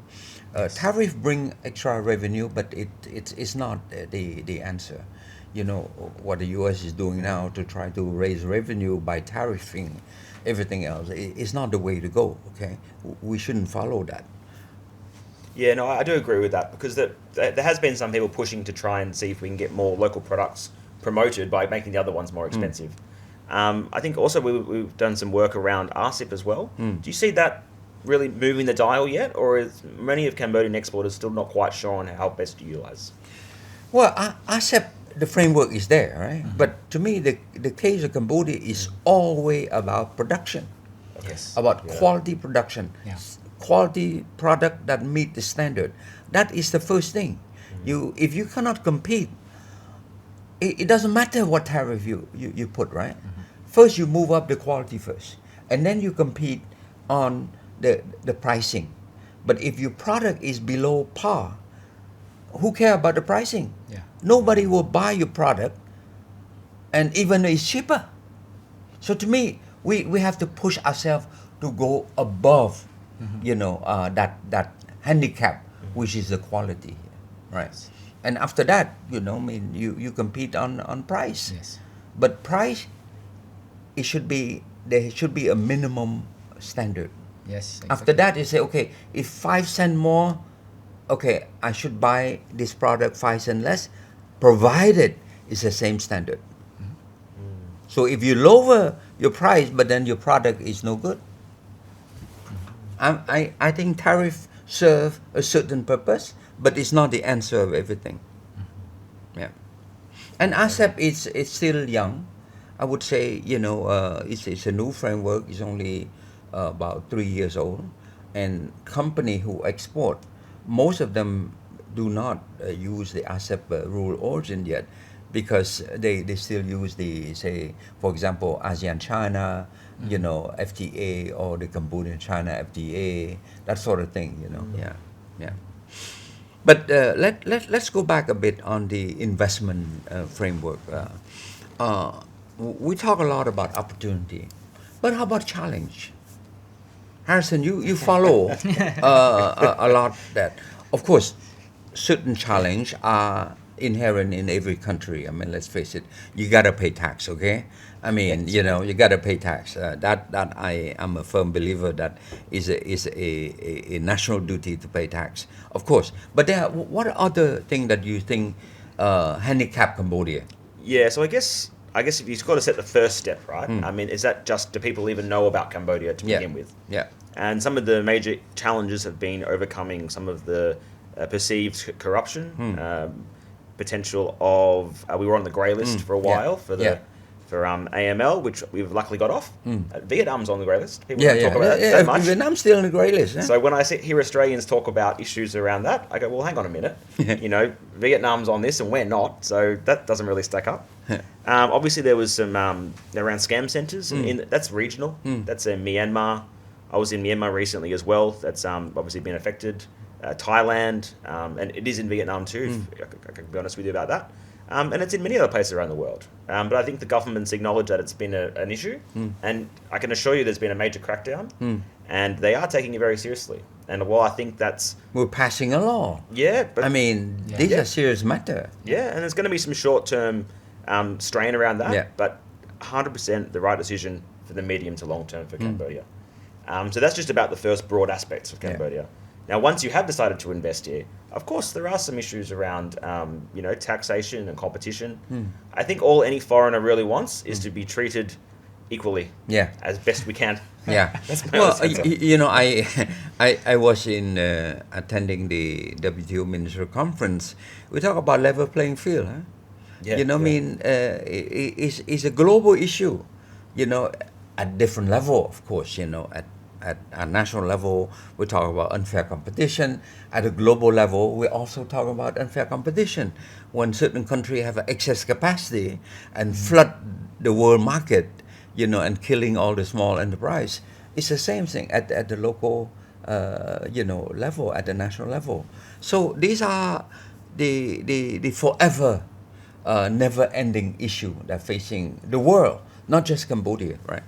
Tariff bring extra revenue, but it's not the answer. You know what the U.S. is doing now to try to raise revenue by tariffing everything else. It's not the way to go. Okay, we shouldn't follow that. Yeah, no, I do agree with that because there has been some people pushing to try and see if we can get more local products promoted by making the other ones more expensive. I think also we've done some work around RCEP as well. Do you see that really moving the dial yet, or is many of Cambodian exporters still not quite sure on how best to utilize? Well, RCEP, the framework is there, right? But to me, the case of Cambodia is always about production, about quality production, quality product that meet the standard. That is the first thing. If you cannot compete, it doesn't matter what tariff you put, right? First, you move up the quality first, and then you compete on the pricing. But if your product is below par, who care about the pricing? Nobody will buy your product, and even it's cheaper. So to me, we have to push ourselves to go above, that handicap, which is the quality, right? And after that, you compete on price. Yes. But price, there should be a minimum standard. Yes. Exactly. After that, you say, okay, if 5 cents more, okay, I should buy this product 5 cents less, provided it's the same standard. So if you lower your price, but then your product is no good, I think tariff serve a certain purpose, but it's not the answer of everything. Yeah. And RCEP is still young. I would say, it's a new framework. It's only about 3 years old. And company who export, most of them do not use the RCEP rule origin yet, because they still use the, say, for example, ASEAN China, FTA, or the Cambodian China FTA, that sort of thing, Yeah. But let's go back a bit on the investment framework. We talk a lot about opportunity, but how about challenge? Harrison, you follow a lot that, of course, certain challenge are inherent in every country. I mean, let's face it, you gotta pay tax, okay? I mean, you gotta pay tax. That I am a firm believer that is a national duty to pay tax, of course. But what other thing that you think handicap Cambodia? Yeah, so I guess if you've got to set the first step, right? I mean, is that just, do people even know about Cambodia to begin with? Yeah. And some of the major challenges have been overcoming some of the perceived corruption, potential of, we were on the grey list for a while for for AML, which we've luckily got off. Vietnam's on the grey list. People Yeah, don't yeah, talk about yeah, that so much. Vietnam's still on the grey list. So when I hear Australians talk about issues around that, I go, well, hang on a minute. You know, Vietnam's on this and we're not, so that doesn't really stack up. Obviously, there was some around scam centres. That's regional. That's in Myanmar. I was in Myanmar recently as well. That's obviously been affected. Thailand, and it is in Vietnam too, if I can be honest with you about that. And it's in many other places around the world. But I think the government's acknowledged that it's been an issue. And I can assure you there's been a major crackdown. And they are taking it very seriously. And while I think that's... We're passing a law. Yeah, but... I mean, these are serious matter. Yeah, and there's going to be some short-term strain around that. Yeah. But 100% the right decision for the medium to long term for Cambodia. So that's just about the first broad aspects of Cambodia. Now, once you have decided to invest here, of course, there are some issues around, taxation and competition. I think all any foreigner really wants is to be treated equally, as best we can. Yeah. That's my Well, sense of it. I was in attending the WTO Minister Conference. We talk about level playing field, huh? Yeah, I mean, it's a global issue, at different level, of course, at a national level, we talk about unfair competition. At a global level, we also talk about unfair competition. When certain countries have excess capacity and flood the world market, and killing all the small enterprise, it's the same thing at the local, level, at the national level. So these are the forever, never-ending issue that facing the world, not just Cambodia, right?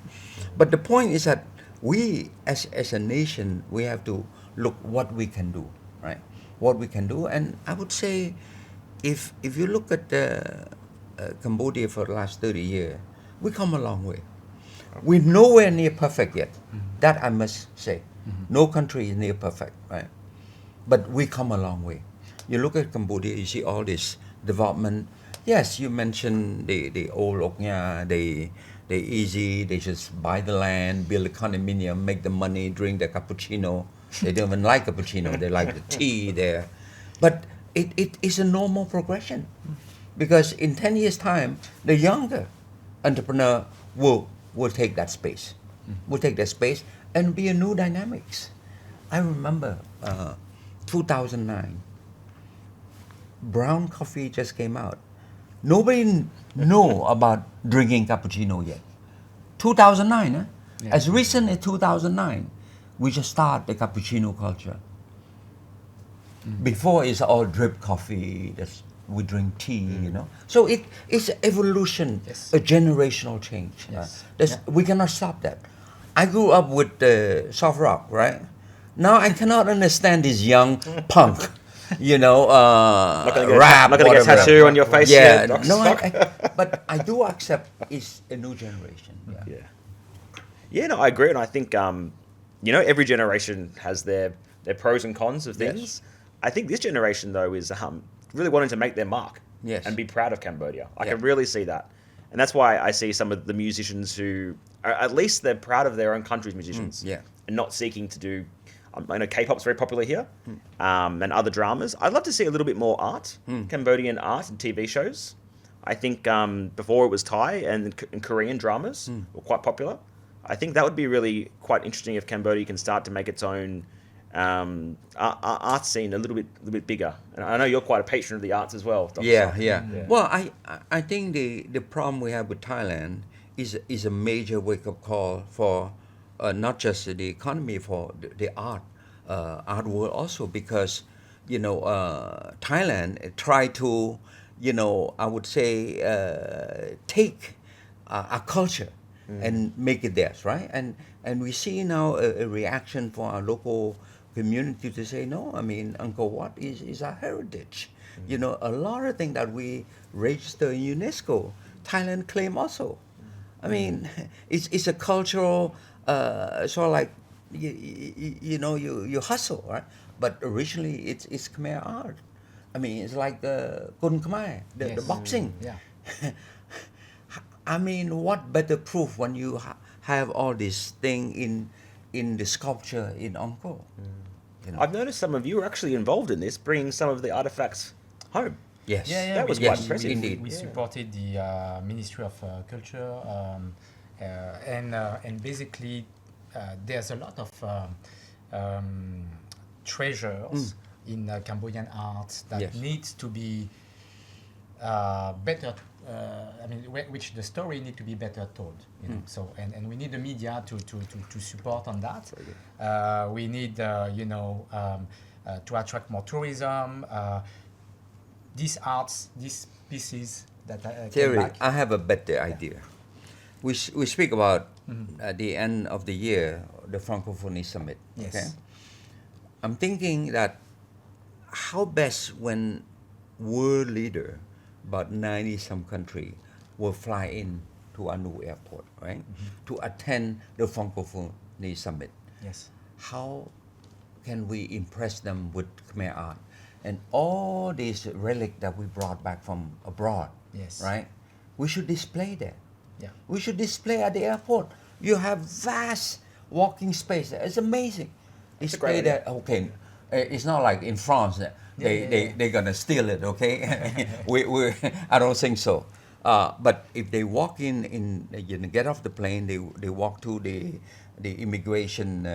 But the point is that we, as a nation, we have to look what we can do, right? What we can do, and I would say, if you look at Cambodia for the last 30 years, we come a long way. We're nowhere near perfect yet. That I must say. No country is near perfect, right? But we come a long way. You look at Cambodia, you see all this development. Yes, you mentioned the old Oknya, they easy, they just buy the land, build a condominium, make the money, drink the cappuccino. They don't even like cappuccino, they like the tea there. But it is a normal progression. Because in 10 years' time, the younger entrepreneur will take that space. Will take that space and be a new dynamics. I remember 2009, brown coffee just came out. Nobody know about drinking cappuccino yet. 2009, huh? As recent as 2009, we just start the cappuccino culture. Before it's all drip coffee, we drink tea, So it's evolution, a generational change. We cannot stop that. I grew up with soft rock, right? Now I cannot understand this young punk. Rap. Not going to get a tattoo on your face. Yeah, but I do accept it's a new generation. No, I agree, and I think every generation has their pros and cons of things. Yes. I think this generation though is really wanting to make their mark and be proud of Cambodia. I can really see that, and that's why I see some of the musicians who are, at least they're proud of their own country's musicians, and not seeking to do. I know K-pop's very popular here, and other dramas. I'd love to see a little bit more art, Cambodian art and TV shows. I think before it was Thai and Korean dramas were quite popular. I think that would be really quite interesting if Cambodia can start to make its own art scene a little bit bigger. And I know you're quite a patron of the arts as well, Dr. Yeah. Well, I think the problem we have with Thailand is a major wake-up call for not just the economy, for the art world also, because Thailand tried to I would say take our culture and make it theirs, right? And we see now a reaction from our local community to say, no, I mean, Angkor Wat is our heritage. A lot of things that we register in UNESCO, Thailand claim also. I mean, it's a cultural sort of like you hustle, right? But originally it's Khmer art. I mean, it's like the Kun Khmer, the boxing. I mean, what better proof when you have all this thing in the sculpture in Angkor? I've noticed some of you are actually involved in this, bringing some of the artifacts home. Yes. That was quite impressive. Indeed. We supported the Ministry of Culture, and basically there's a lot of treasures in Cambodian art that needs to be better. Which the story need to be better told. You know? So and we need the media to support on that. We need to attract more tourism. These arts, these pieces that Thierry, came back. I have a better idea. We speak about at the end of the year the Francophonie Summit. Yes. Okay? I'm thinking that how best when world leader, about 90 some country, will fly in to Anu Airport, right, to attend the Francophonie Summit. Yes. How can we impress them with Khmer art and all these relics that we brought back from abroad? Yes. Right? We should display that. Yeah. We should display at the airport. You have vast walking space. It's amazing. Display that. Okay, it's not like in France. They're gonna steal it. Okay, I don't think so. But if they walk in get off the plane, they walk to the immigration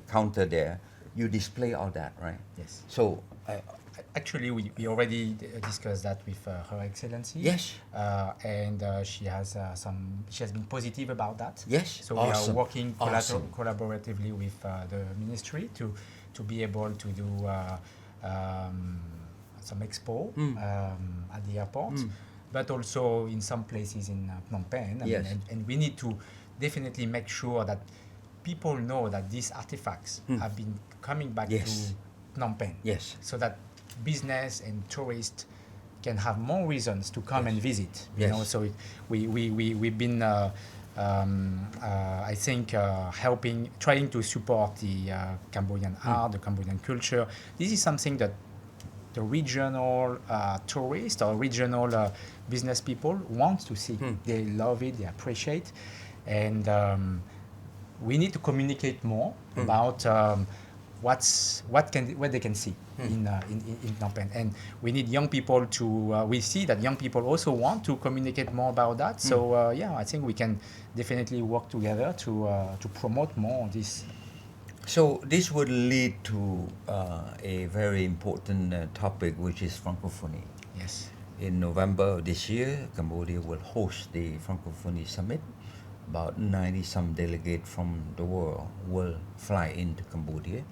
counter there. You display all that, right? Yes. So. Actually, we already discussed that with Her Excellency. Yes. And she has been positive about that. Yes. So awesome. we are working Awesome. collaboratively with the ministry to be able to do some expo at the airport, but also in some places in Phnom Penh. And we need to definitely make sure that people know that these artifacts have been coming back to Phnom Penh. Yes. So that business and tourists can have more reasons to come and visit. You know, so we've been I think trying to support the Cambodian art, the Cambodian culture. This is something that the regional tourists or regional business people want to see. They love it, they appreciate, and we need to communicate more about what they can see in Phnom Penh. And we need young people to. We see that young people also want to communicate more about that. So I think we can definitely work together to promote more this. So this would lead to a very important topic, which is Francophonie. Yes. In November of this year, Cambodia will host the Francophonie Summit. About 90 some delegates from the world will fly into Cambodia.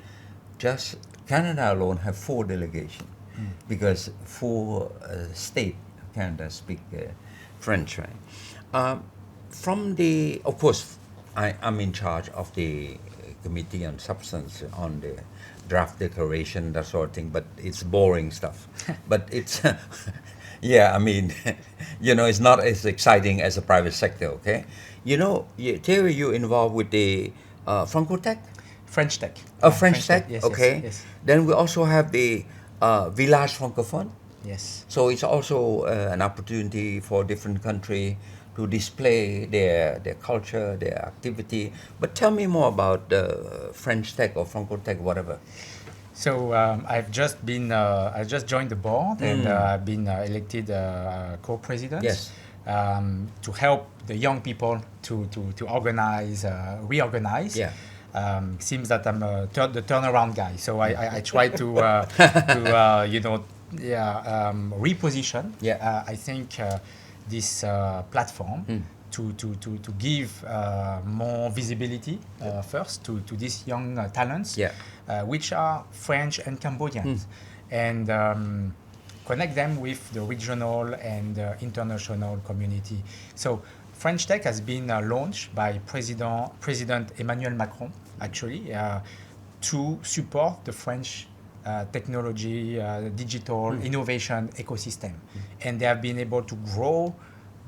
Just Canada alone have 4 delegations because 4 states of Canada speak French, right? Of course, I'm in charge of the Committee on Substance on the draft declaration, that sort of thing, but it's boring stuff. But it's, it's not as exciting as the private sector, okay? Thierry, you involved with the Francotech? French Tech. French Tech? Yes, okay. Yes. Then we also have the Village Francophone. Yes. So it's also an opportunity for different countries to display their culture, their activity. But tell me more about French Tech or Francotech, whatever. So I've just joined the board and I've been elected co-president. Yes. To help the young people to organize, reorganize. Yeah. Seems that I'm the turnaround guy, so I try to reposition. Yeah. I think this platform to give more visibility first to these young talents, which are French and Cambodians, and connect them with the regional and international community. So French Tech has been launched by President Emmanuel Macron, actually, to support the French technology, digital innovation ecosystem. And they have been able to grow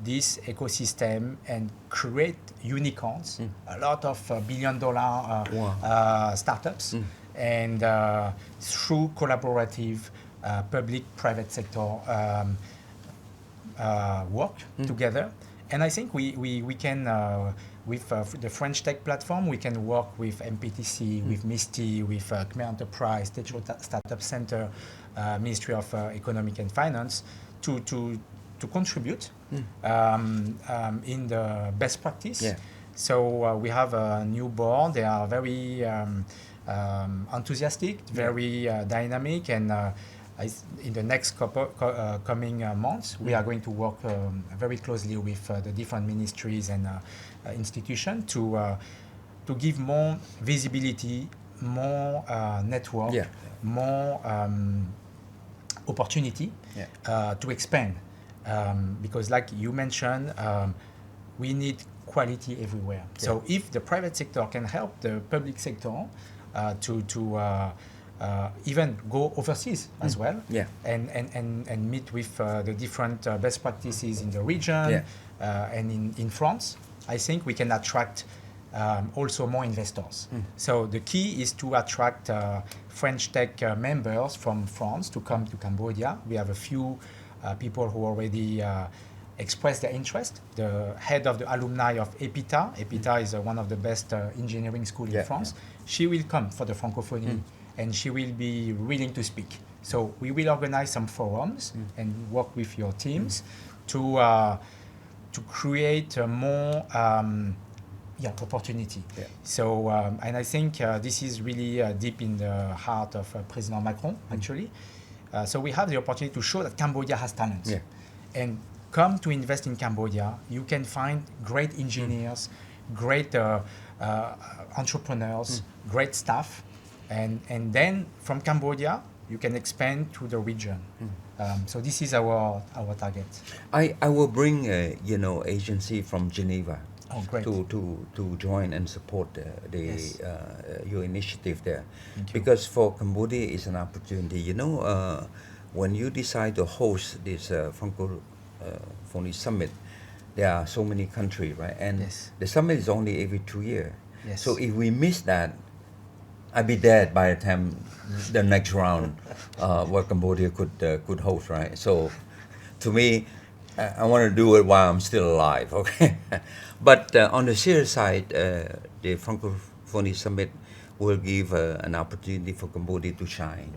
this ecosystem and create unicorns, a lot of billion-dollar startups, and through collaborative public-private sector work together. And I think we can, with the French Tech platform, we can work with MPTC, with MISTI, with Khmer Enterprise, Digital Startup Center, Ministry of Economic and Finance, to contribute in the best practice. Yeah. So we have a new board. They are very enthusiastic, very dynamic, and in the next coming months, we are going to work very closely with the different ministries and institutions to give more visibility, more network, more opportunity to expand. Because like you mentioned, we need quality everywhere. So if the private sector can help the public sector to even go overseas as well, and meet with the different best practices in the region and in France, I think we can attract also more investors. So the key is to attract French tech members from France to come to Cambodia. We have a few people who already expressed their interest. The head of the alumni of EPITA is one of the best engineering schools in France. She will come for the Francophonie and she will be willing to speak. So we will organize some forums and work with your teams to create more opportunity. So, and I think this is really deep in the heart of President Macron, actually. So we have the opportunity to show that Cambodia has talent. And come to invest in Cambodia, you can find great engineers, great entrepreneurs, great staff. And then from Cambodia, you can expand to the region. So this is our target. I will bring agency from Geneva to join and support your initiative there. Because for Cambodia is an opportunity. When you decide to host this Francophonie Summit, there are so many countries, right? And the summit is only every 2 years. So if we miss that, I'll be dead by the time the next round where Cambodia could host, right? So to me, I want to do it while I'm still alive, okay? But on the serious side, the Francophonie Summit will give an opportunity for Cambodia to shine.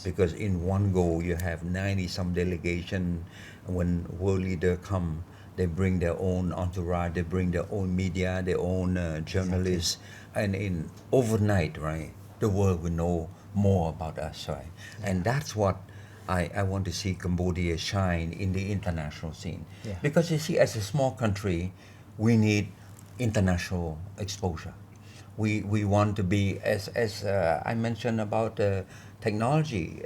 Because in one go, you have 90-some delegation. When world leaders come, they bring their own entourage, they bring their own media, their own journalists. And in overnight, right, the world will know more about us, right? And that's what I want to see Cambodia shine in the international scene. Because you see, as a small country, we need international exposure. We want to be, as I mentioned about technology,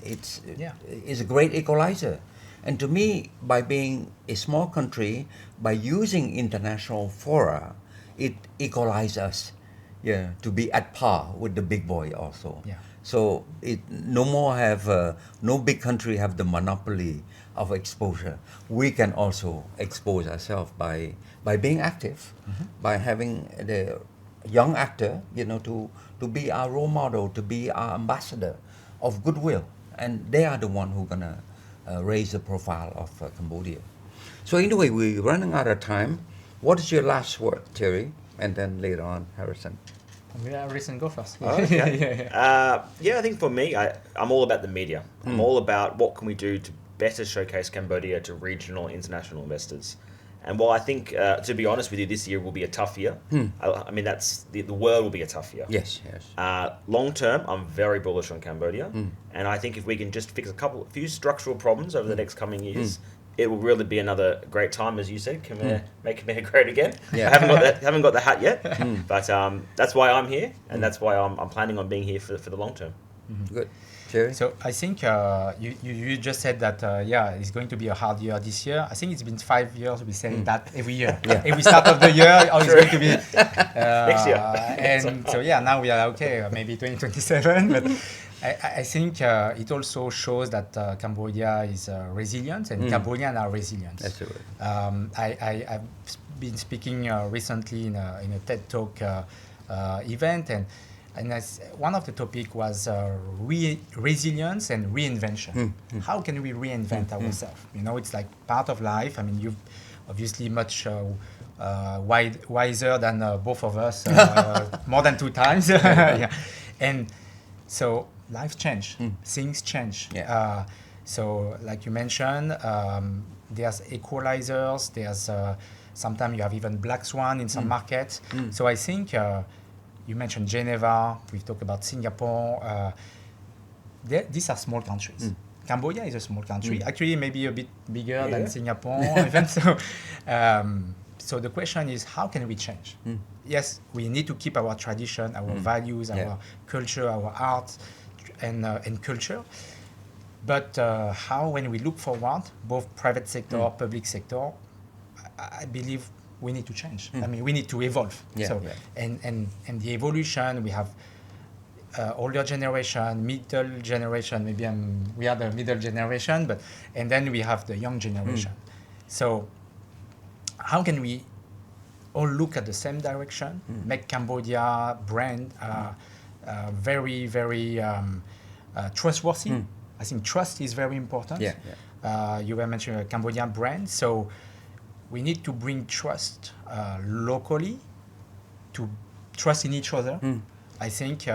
it's a great equalizer. And to me, by being a small country, by using international fora, it equalizes us, to be at par with the big boy also. So no big country have the monopoly of exposure. We can also expose ourselves by being active, by having the young actor, to be our role model, to be our ambassador of goodwill, and they are the one who gonna raise the profile of Cambodia. So anyway, we're running out of time. What is your last word, Thierry? And then later on, Harrison. Harrison, go first. Okay. I think for me, I'm all about the media. I'm all about what can we do to better showcase Cambodia to regional, international investors. And while I think, to be honest with you, this year will be a tough year. I mean, that's the world will be a tough year. Yes. Long term, I'm very bullish on Cambodia, and I think if we can just fix a few structural problems over the next coming years, it will really be another great time, as you said. Make Khmer great again. I haven't got the hat yet, but that's why I'm here, and that's why I'm planning on being here for the long term. Good. Thierry? So I think you just said that it's going to be a hard year this year. I think it's been 5 years we're saying that every year. Every start of the year, it's going to be next year. And so now we are okay, maybe 2027. But I think it also shows that Cambodia is resilient and Cambodians are resilient. That's right. I've been speaking recently in a TED Talk event, and one of the topic was resilience and reinvention. How can we reinvent ourselves? It's like part of life. I mean, you've obviously much wiser than both of us, more than 2 times. And so life change, things change. So, like you mentioned, there's equalizers. There's sometimes you have even black swan in some markets. So I think you mentioned Geneva. We've talked about Singapore. These are small countries. Cambodia is a small country, actually maybe a bit bigger than Singapore. Even so, so the question is, how can we change? Yes, we need to keep our tradition, our values, our culture, our art, and culture. But how, when we look forward, both private sector, public sector, I believe we need to change. I mean, we need to evolve. And the evolution, we have older generation, middle generation. Maybe we are the middle generation, and then we have the young generation. So how can we all look at the same direction, make Cambodia brand very, very trustworthy? I think trust is very important. You were mentioning a Cambodian brand, so we need to bring trust locally, to trust in each other. I think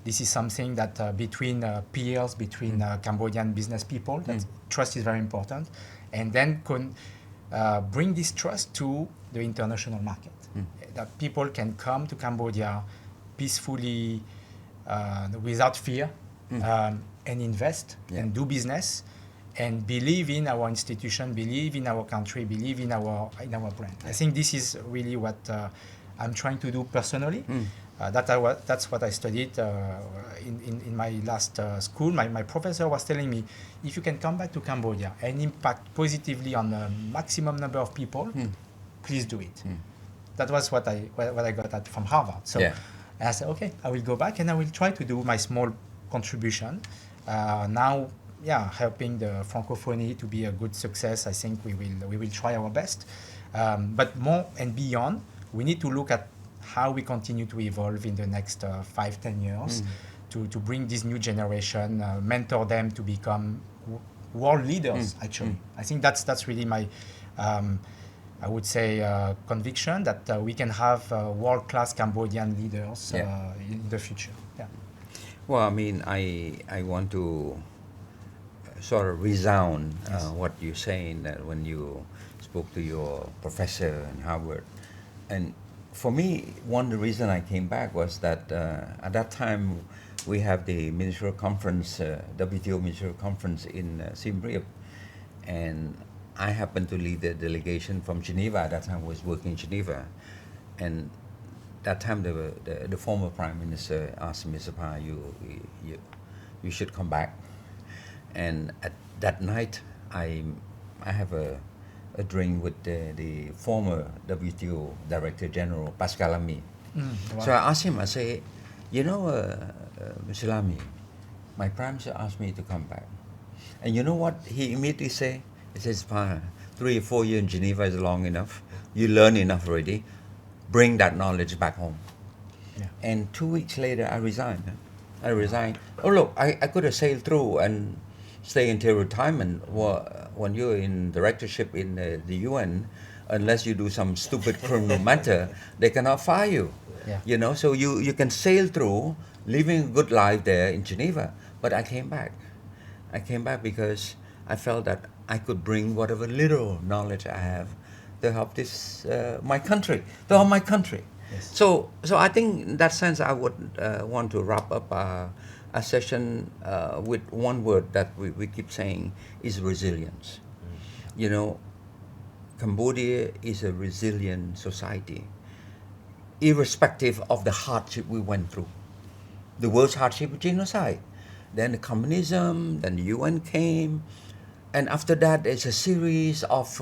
this is something that between peers, between Cambodian business people, that trust is very important. And then bring this trust to the international market. That people can come to Cambodia peacefully, without fear, and invest and do business, and believe in our institution, believe in our country, believe in our brand. I think this is really what I'm trying to do personally. That's what I studied in my last school. My professor was telling me, if you can come back to Cambodia and impact positively on the maximum number of people, please do it. That was what I got from Harvard. So I said, okay, I will go back and I will try to do my small contribution. Now, helping the Francophonie to be a good success, I think we will try our best. But more and beyond, we need to look at how we continue to evolve in the next 5-10 years to bring this new generation, mentor them to become world leaders, actually. I think that's really my, I would say, conviction that we can have world-class Cambodian leaders in the future. Well, I mean, I want to sort of resound what you're saying, that when you spoke to your professor in Harvard. And for me, one of the reasons I came back was that at that time we have the ministerial conference, WTO ministerial conference in Siem Reap, and I happened to lead the delegation from Geneva. At that time I was working in Geneva, and that time the former Prime Minister asked me, Siphana, you should come back. And at that night I have a drink with the former WTO Director General, Pascal Lamy. Wow. So I asked him, I say, Mr. Lamy, my Prime Minister asked me to come back. And you know what he immediately said? He says, 3 or 4 years in Geneva is long enough. You learn enough already. Bring that knowledge back home. And 2 weeks later, I resigned. Oh, look, I could have sailed through and stay until retirement. When you're in directorship in the UN, unless you do some stupid criminal matter, they cannot fire you. So you can sail through, living a good life there in Geneva. But I came back. Because I felt that I could bring whatever little knowledge I have to help my country. Yes. So I think in that sense I would want to wrap up a session with one word that we keep saying is resilience. Cambodia is a resilient society, irrespective of the hardship we went through. The worst hardship was genocide. Then the communism, then the UN came, and after that there's a series of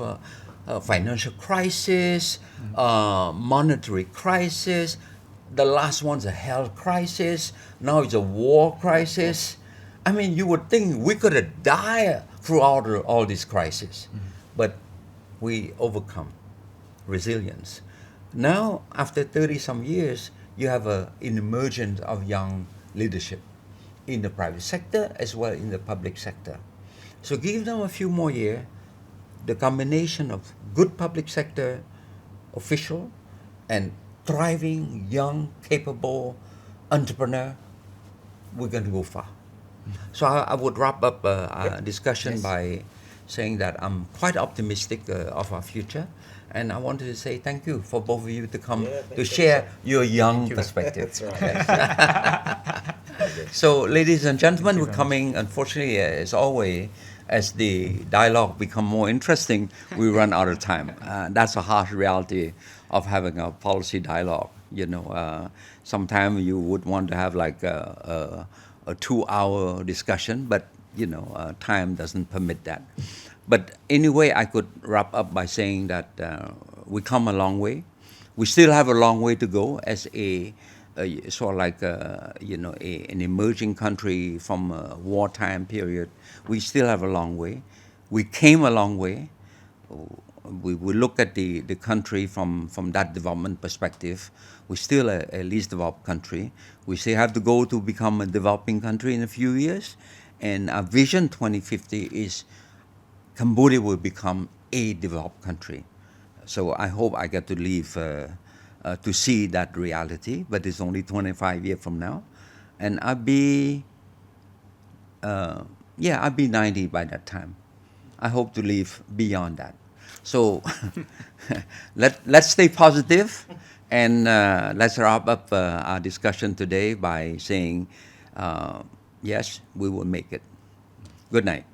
financial crisis, monetary crisis. The last one's a health crisis. Now it's a war crisis. I mean, you would think we could have died throughout all these crises, but we overcome. Resilience. Now, after 30-some years, you have an emergence of young leadership in the private sector as well in the public sector. So give them a few more years. The combination of good public sector official and thriving, young, capable entrepreneur, we're going to go far. So I would wrap up our discussion by saying that I'm quite optimistic of our future. And I wanted to say thank you for both of you to come to share your young perspective. That's right. So, ladies and gentlemen, we're coming, unfortunately, as always, as the dialogue become more interesting, we run out of time. That's a harsh reality of having a policy dialogue. Sometimes you would want to have like a 2-hour discussion, but time doesn't permit that. But anyway, I could wrap up by saying that we come a long way. We still have a long way to go as a sort of like an emerging country from a wartime period. We still have a long way. We came a long way. We look at the country from that development perspective. We're still a least developed country. We still have to go to become a developing country in a few years. And our vision 2050 is Cambodia will become a developed country. So I hope I get to live to see that reality, but it's only 25 years from now. And I'll be 90 by that time. I hope to live beyond that. So let's stay positive, and let's wrap up our discussion today by saying, yes, we will make it. Good night.